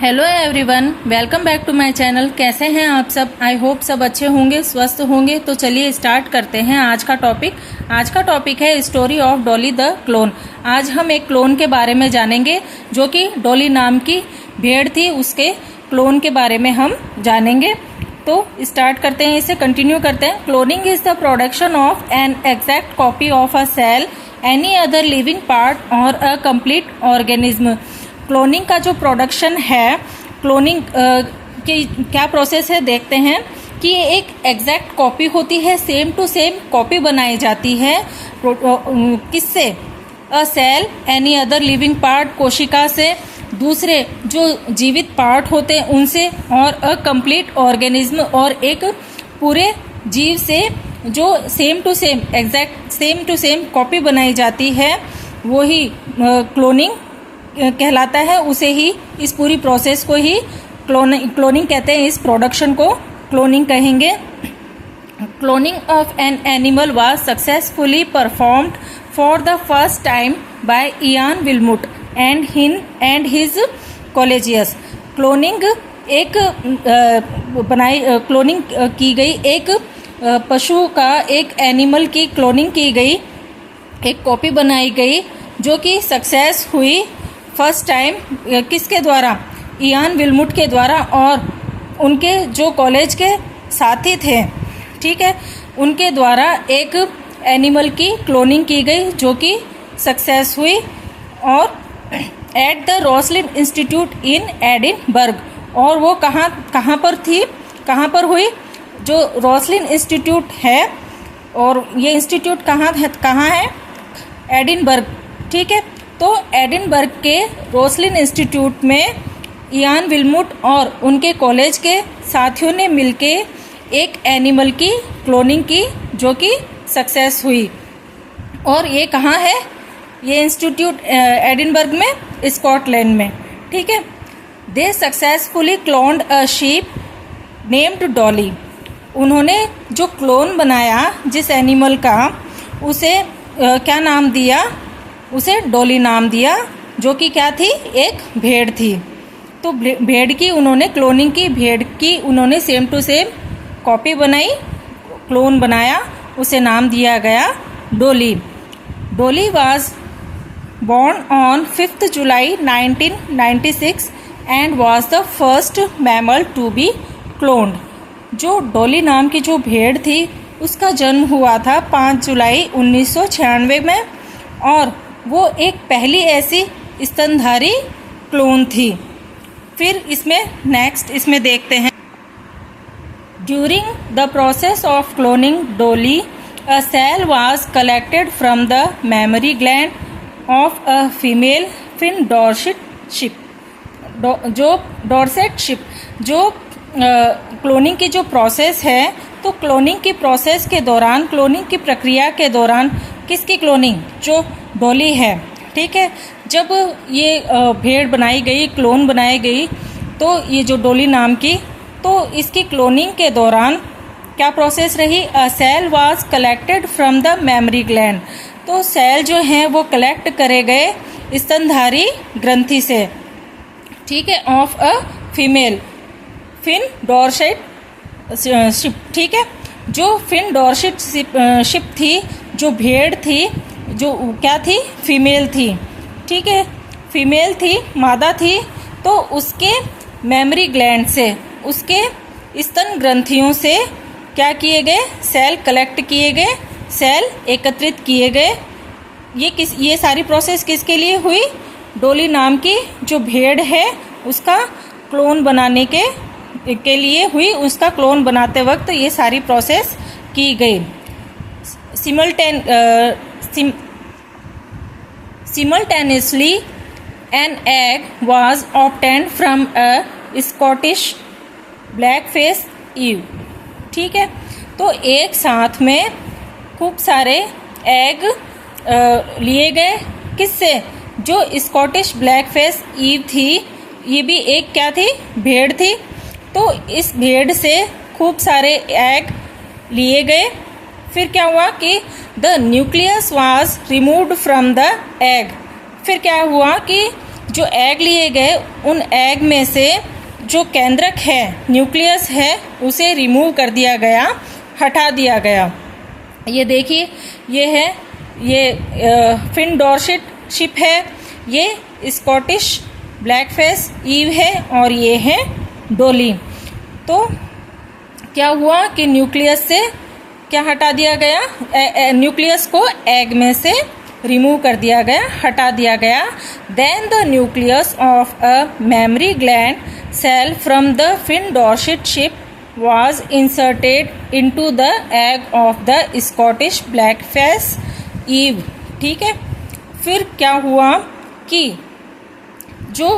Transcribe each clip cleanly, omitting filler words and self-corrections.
Hello everyone, welcome back to my channel. कैसे हैं आप सब? आई होप सब अच्छे होंगे, स्वस्थ होंगे। तो चलिए स्टार्ट करते हैं आज का टॉपिक। आज का टॉपिक है story of Dolly the clone. आज हम एक क्लोन के बारे में जानेंगे जो कि डॉली नाम की भेड़ थी, उसके क्लोन के बारे में हम जानेंगे। तो स्टार्ट करते हैं, इसे कंटिन्यू करते हैं। Cloning is the production of an exact copy of a cell, any other living part or a complete organism. Cloning का जो प्रोडक्शन है, क्लोनिंग की क्या प्रोसेस है देखते हैं कि ये एक एग्जैक्ट कॉपी होती है, सेम टू सेम कॉपी बनाई जाती है। किससे? A cell, any other living part, कोशिका से, दूसरे जो जीवित पार्ट होते हैं उनसे, और अ कंप्लीट ऑर्गेनिज्म, और एक पूरे जीव से जो same to same exact same to same copy बनाई जाती है, वही क्लोनिंग कहलाता है। उसे ही, इस पूरी प्रोसेस को ही क्लोनिंग कहते हैं। इस प्रोडक्शन को क्लोनिंग कहेंगे। Cloning of an animal was successfully performed for the first time by Ian Wilmut and his colleagues. Cloning एक क्लोनिंग की गई, एक पशु का, एक एनिमल की क्लोनिंग की गई, एक कॉपी बनाई गई जो कि सक्सेस हुई फर्स्ट टाइम। किसके द्वारा? इयान विल्मुट के द्वारा, और उनके जो कॉलेज के साथी थे, ठीक है, उनके द्वारा एक एनिमल की क्लोनिंग की गई जो कि सक्सेस हुई, और at the Roslin institute in Edinburgh. और वो कहाँ पर थी, कहाँ पर हुई? जो रोसलिन इंस्टीट्यूट है, और ये इंस्टीट्यूट कहाँ है? एडिनबर्ग, ठीक है। तो एडिनबर्ग के रोसलिन इंस्टीट्यूट में इयान विल्मुट और उनके कॉलेज के साथियों ने मिलके एक एनिमल की क्लोनिंग की जो कि सक्सेस हुई। और ये कहाँ है? ये इंस्टीट्यूट एडिनबर्ग में, स्कॉटलैंड में, ठीक है। They successfully cloned a sheep named Dolly. उन्होंने जो क्लोन बनाया जिस एनिमल का, उसे क्या नाम दिया? उसे डॉली नाम दिया, जो कि क्या थी? एक भेड़ थी। तो भेड़ की उन्होंने क्लोनिंग की, भेड़ की उन्होंने सेम टू सेम कॉपी बनाई, क्लोन बनाया, उसे नाम दिया गया Dolly. Dolly was born on 5th July 1996 and was the first mammal to be cloned। जो डॉली नाम की जो भेड़ थी उसका जन्म हुआ था 5 जुलाई 1996 में, और वो एक पहली ऐसी स्तनधारी क्लोन थी। फिर इसमें देखते हैं। During the process of cloning Dolly, a cell was collected from the mammary gland of a female Finn Dorset sheep. जो क्लोनिंग की जो प्रोसेस है, तो क्लोनिंग की प्रोसेस के दौरान, क्लोनिंग की प्रक्रिया के दौरान, किसकी क्लोनिंग? जो डॉली है, ठीक है। जब ये भेड़ बनाई गई, क्लोन बनाई गई, तो ये जो डॉली नाम की, तो इसकी क्लोनिंग के दौरान क्या प्रोसेस रही? A cell was collected from the mammary gland. तो सेल जो हैं वो कलेक्ट करे गए स्तनधारी ग्रंथि से, ठीक है, of a female Finn Dorset sheep, ठीक है। जो फिन डॉर्सेट शिप थी, जो भेड़ थी, जो क्या थी? फीमेल थी, ठीक है, फीमेल थी, मादा थी। तो उसके मेमोरी ग्लैंड से, उसके स्तन ग्रंथियों से क्या किए गए? सेल कलेक्ट किए गए, सेल एकत्रित किए गए। ये सारी प्रोसेस किसके लिए हुई? डॉली नाम की जो भेड़ है उसका क्लोन बनाने के लिए हुई। उसका क्लोन बनाते वक्त ये सारी प्रोसेस की गई। Simultaneously, an egg was obtained from a Scottish blackface eve, ठीक है। तो एक साथ में खूब सारे एग लिए गए। किससे? जो स्कॉटिश ब्लैकफेस ईव थी, ये भी एक क्या थी? भेड़ थी। तो इस भेड़ से खूब सारे एग लिए गए। फिर क्या हुआ कि the nucleus was removed from the egg. फिर क्या हुआ कि जो एग लिए गए उन एग में से जो केंद्रक है, न्यूक्लियस है, उसे रिमूव कर दिया गया, हटा दिया गया। ये देखिए, ये है, ये फिन डॉर्सेट शिप है, ये स्कॉटिश ब्लैकफेस ईव है और ये है डोली। तो क्या हुआ कि न्यूक्लियस से क्या हटा दिया गया, न्यूक्लियस को एग में से रिमूव कर दिया गया, हटा दिया गया। Then the nucleus of a mammary gland cell from the Finn Dorset sheep was inserted into the egg of the Scottish blackface eve। ठीक है, फिर क्या हुआ कि जो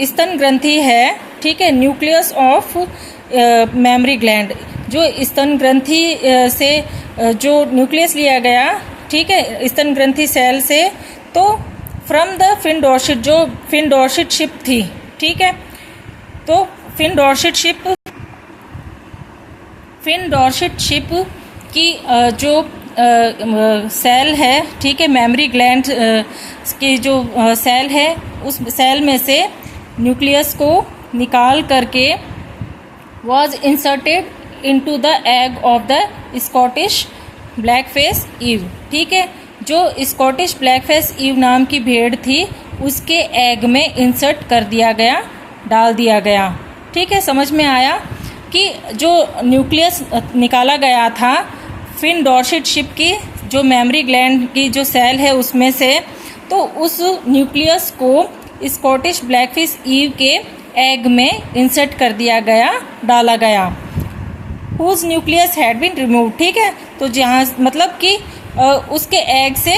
स्तन ग्रंथि है, ठीक है, न्यूक्लियस ऑफ मेमरी ग्लैंड, जो स्तन ग्रंथि से जो न्यूक्लियस लिया गया, ठीक है, स्तन ग्रंथि सेल से, तो फ्रॉम द फिन डॉर्सेट, जो फिन डॉर्सेट शिप थी, ठीक है, तो फिन डॉर्सेट शिप की जो सेल है, ठीक है, मेमरी ग्लैंड की जो सेल है, उस सेल में से न्यूक्लियस को निकाल करके was inserted into the egg of the Scottish blackface ewe. ठीक है, जो स्कॉटिश ब्लैकफेस ईव नाम की भेड़ थी, उसके एग में इंसर्ट कर दिया गया, डाल दिया गया। ठीक है, समझ में आया कि जो न्यूक्लियस निकाला गया था फिन डॉर्सेट शिप की जो मेमरी ग्लैंड की जो सेल है उसमें से, तो उस न्यूक्लियस को स्कॉटिश ब्लैकफिश ईव के एग में इंसर्ट कर दिया गया, डाला गया। Whose nucleus had been remove. ठीक है, तो जहाँ मतलब कि उसके एग से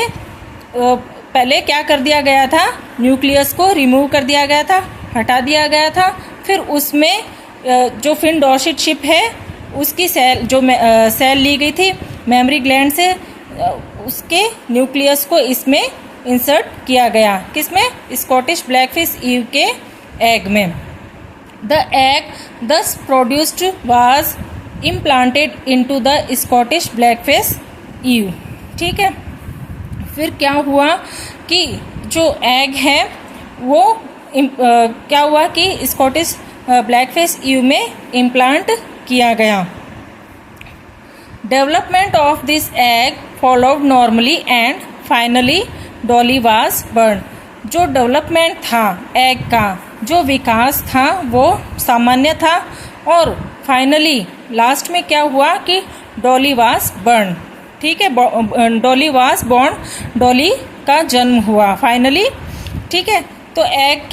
पहले क्या कर दिया गया था, न्यूक्लियस को रिमूव कर दिया गया था, हटा दिया गया था। फिर उसमें जो फिन डॉर्सेट शिप है उसकी सेल, जो सेल ली गई थी मेमरी ग्लैंड से, उसके न्यूक्लियस को इसमें इंसर्ट किया गया। किसमें? स्कॉटिश ब्लैकफिश ईव के एग में। The egg thus produced was implanted into the Scottish ब्लैकफिश ewe. ठीक है, फिर क्या हुआ कि जो एग है वो क्या हुआ कि स्कॉटिश ब्लैकफिश ईव में इम्प्लांट किया गया। Development of this egg followed normally and finally Dolly was born. जो डेवलपमेंट था एग का, जो विकास था वो सामान्य था और फाइनली लास्ट में क्या हुआ कि डॉली वाज बर्न। ठीक है, डॉली वाज बॉर्न, डॉली का जन्म हुआ फाइनली। ठीक है, तो एग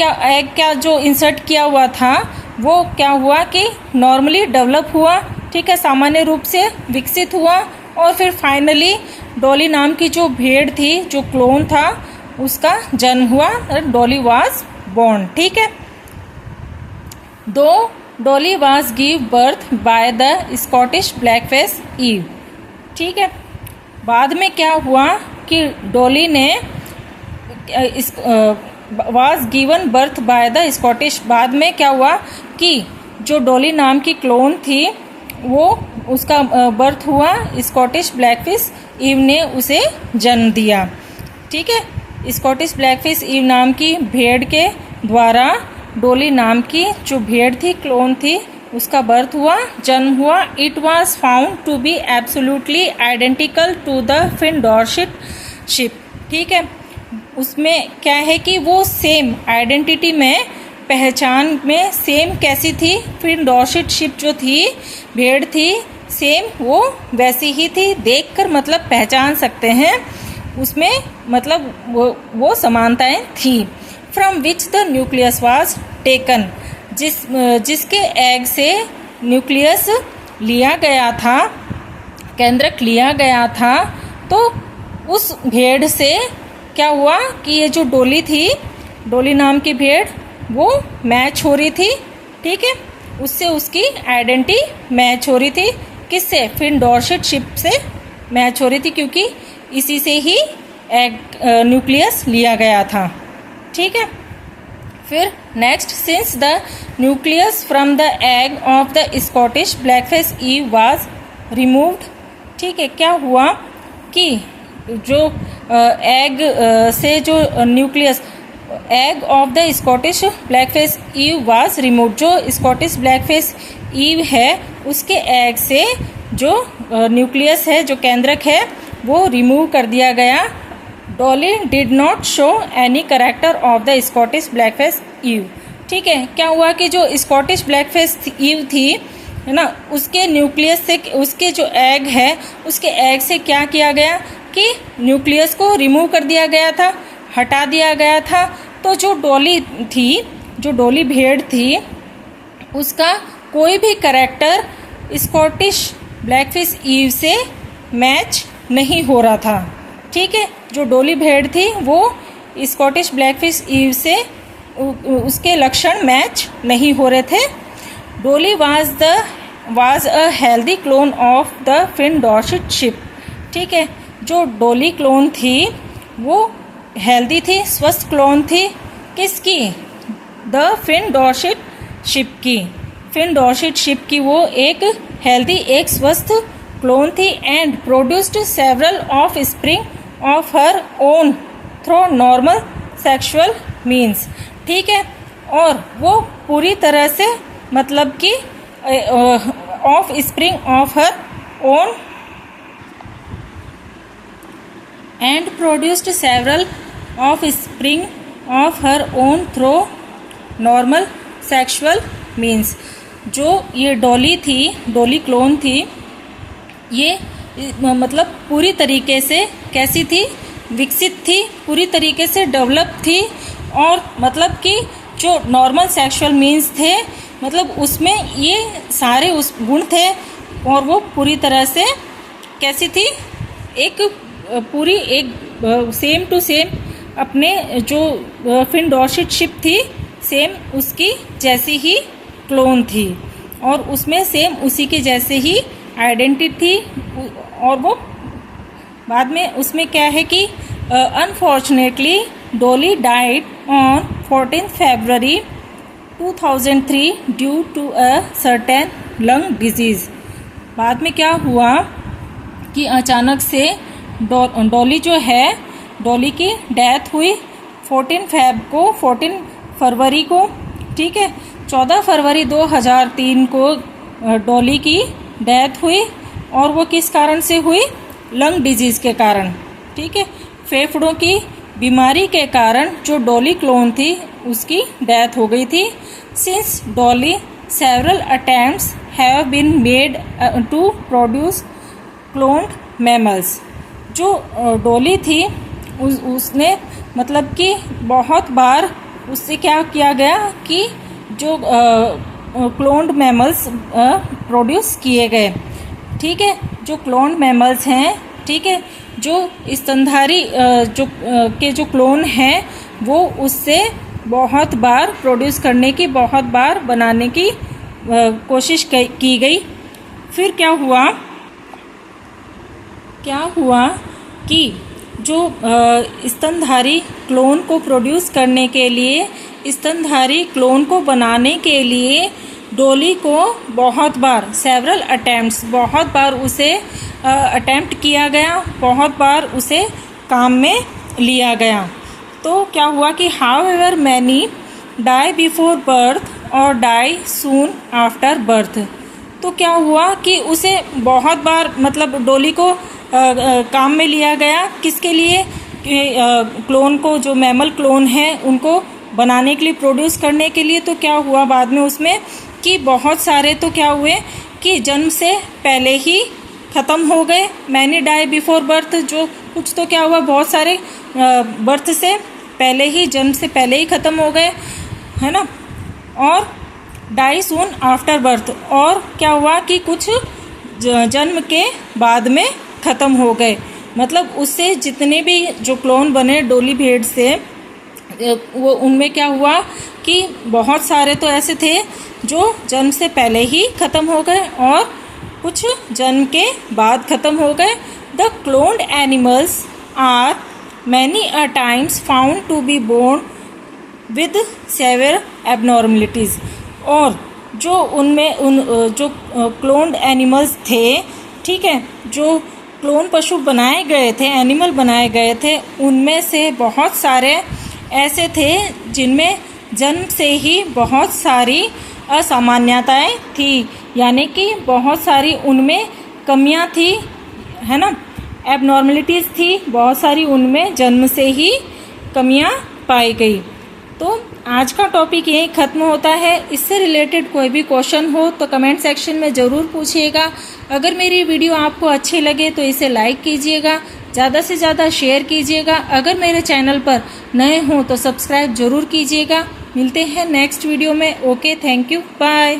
क्या जो इंसर्ट किया हुआ था वो क्या हुआ कि नॉर्मली डेवलप हुआ। ठीक है, सामान्य रूप से विकसित हुआ और फिर फाइनली डॉली नाम की जो भेड़ थी, जो क्लोन था, उसका जन्म हुआ, डॉली वाज बॉर्न। ठीक है, दो Dolly was give birth by the Scottish ब्लैकफिश ewe. ठीक है, बाद में क्या हुआ कि डॉली ने was given birth by the Scottish, बाद में क्या हुआ कि जो डॉली नाम की क्लोन थी वो उसका बर्थ हुआ, स्कॉटिश ब्लैकफिश ईव ने उसे जन्म दिया। ठीक है, स्कॉटिश ब्लैकफिश ईव नाम की भेड़ के द्वारा डॉली नाम की जो भेड़ थी, क्लोन थी, उसका बर्थ हुआ, जन्म हुआ। It was found to be absolutely identical to the Finn Dorset sheep. ठीक है, उसमें क्या है कि वो सेम आइडेंटिटी में, पहचान में सेम कैसी थी, फिन डॉर्सेट शिप जो थी, भेड़ थी, सेम वो वैसी ही थी। देखकर मतलब पहचान सकते हैं, उसमें मतलब वो समानताएं थी। From which the nucleus was taken, जिसके एग से न्यूक्लियस लिया गया था, केंद्रक लिया गया था, तो उस भेड़ से क्या हुआ कि ये जो डॉली थी, डॉली नाम की भेड़, वो मैच हो रही थी। ठीक है, उससे उसकी आइडेंटिटी मैच हो रही थी। किससे? फिन डॉर्सेट शिप से मैच हो रही थी, क्योंकि इसी से ही एग न्यूक्लियस लिया गया था। ठीक है, फिर next, since the nucleus from the egg of the Scottish ब्लैकफिश ewe was removed. ठीक है, क्या हुआ कि जो एग से जो nucleus, egg of the Scottish blackface ewe was remove. जो स्कॉटिश ब्लैकफेस ईव है उसके एग से जो न्यूक्लियस है, जो केंद्रक है, वो रिमूव कर दिया गया। Dolly did not show any character of the Scottish blackface ewe. ठीक है, क्या हुआ कि जो स्कॉटिश ब्लैकफेस ईव थी, है ना, उसके न्यूक्लियस से, उसके जो एग है, उसके एग से क्या किया गया कि न्यूक्लियस को रिमूव कर दिया गया था, हटा दिया गया था। तो जो डॉली थी, जो डॉली भेड़ थी, उसका कोई भी कैरेक्टर स्कॉटिश ब्लैकफिश ईव से मैच नहीं हो रहा था। ठीक है, जो डॉली भेड़ थी वो स्कॉटिश ब्लैकफिश ईव से उसके लक्षण मैच नहीं हो रहे थे। Dolly was a healthy clone of the Finn Dorset sheep. ठीक है, जो डॉली क्लोन थी वो हेल्दी थी, स्वस्थ क्लोन थी किसकी? द फिन डॉर्सेट शिप की। फिन डॉर्सेट शिप की वो एक हेल्दी, एक स्वस्थ क्लोन थी। And produced several of spring of her own through normal sexual means. ठीक है, और वो पूरी तरह से मतलब कि of spring of her own and produced several of spring of her own through normal sexual means. जो ये डॉली थी, डॉली क्लोन थी, ये मतलब पूरी तरीके से कैसी थी? विकसित थी, पूरी तरीके से डेवलप थी। और मतलब कि जो नॉर्मल सेक्सुअल मीन्स थे, मतलब उसमें ये सारे उस गुण थे। और वो पूरी तरह से कैसी थी? एक पूरी एक सेम टू सेम अपने जो फिन डॉर्सेट शिप थी, सेम उसकी जैसी ही क्लोन थी और उसमें सेम उसी के जैसे ही आइडेंटिटी थी। और वो बाद में उसमें क्या है कि unfortunately Dolly died on 14 February 2003 due to a certain lung disease. बाद में क्या हुआ कि अचानक से डॉली जो है, डॉली की डेथ हुई 14 फरवरी को। ठीक है, 14 फरवरी 2003 को डॉली की डेथ हुई। और वो किस कारण से हुई? लंग डिजीज़ के कारण। ठीक है, फेफड़ों की बीमारी के कारण जो डॉली क्लोन थी उसकी डेथ हो गई थी। Since Dolly several attempts have been made to produce cloned mammals. जो डॉली थी उसने मतलब कि बहुत बार उससे क्या किया गया कि जो क्लोन्ड मैमल्स प्रोड्यूस किए गए। ठीक है, जो क्लोन्ड मैमल्स हैं, ठीक है, जो स्तनधारी जो क्लोन हैं वो उससे बहुत बार प्रोड्यूस करने की, बहुत बार बनाने की कोशिश की गई। फिर क्या हुआ कि जो स्तनधारी क्लोन को प्रोड्यूस करने के लिए, स्तनधारी क्लोन को बनाने के लिए डॉली को बहुत बार, सेवरल अटेम्प्ट्स, बहुत बार उसे अटेम्प्ट किया गया, बहुत बार उसे काम में लिया गया। तो क्या हुआ कि however many die before birth और डाई सून आफ्टर बर्थ। तो क्या हुआ कि उसे बहुत बार मतलब डॉली को काम में लिया गया, किसके लिए? क्लोन को, जो मैमल क्लोन है उनको बनाने के लिए, प्रोड्यूस करने के लिए। तो क्या हुआ बाद में उसमें कि बहुत सारे तो क्या हुए कि जन्म से पहले ही ख़त्म हो गए। मैनी डाई बिफोर बर्थ, जो कुछ तो क्या हुआ, बहुत सारे बर्थ से पहले ही, जन्म से पहले ही ख़त्म हो गए, है ना। और डाई सून आफ्टर बर्थ, और क्या हुआ कि कुछ जन्म के बाद में ख़त्म हो गए। मतलब उससे जितने भी जो क्लोन बने डॉली भेड़ से, वो उनमें क्या हुआ कि बहुत सारे तो ऐसे थे जो जन्म से पहले ही ख़त्म हो गए और कुछ जन्म के बाद ख़त्म हो गए। The cloned animals are many a times found to be born with severe abnormalities. और जो उनमें जो क्लोन्ड एनिमल्स थे, ठीक है, जो क्लोन पशु बनाए गए थे, एनिमल बनाए गए थे, उनमें से बहुत सारे ऐसे थे जिनमें जन्म से ही बहुत सारी असामान्यताएं थी, यानी कि बहुत सारी उनमें कमियां थी, है ना, एबनॉर्मलिटीज़ थी, बहुत सारी उनमें जन्म से ही कमियां पाई गई। तो आज का टॉपिक यहीं ख़त्म होता है। इससे रिलेटेड कोई भी क्वेश्चन हो तो कमेंट सेक्शन में ज़रूर पूछिएगा। अगर मेरी वीडियो आपको अच्छी लगे तो इसे लाइक कीजिएगा, ज़्यादा से ज़्यादा शेयर कीजिएगा। अगर मेरे चैनल पर नए हों तो सब्सक्राइब ज़रूर कीजिएगा। मिलते हैं नेक्स्ट वीडियो में। Okay, thank you, bye.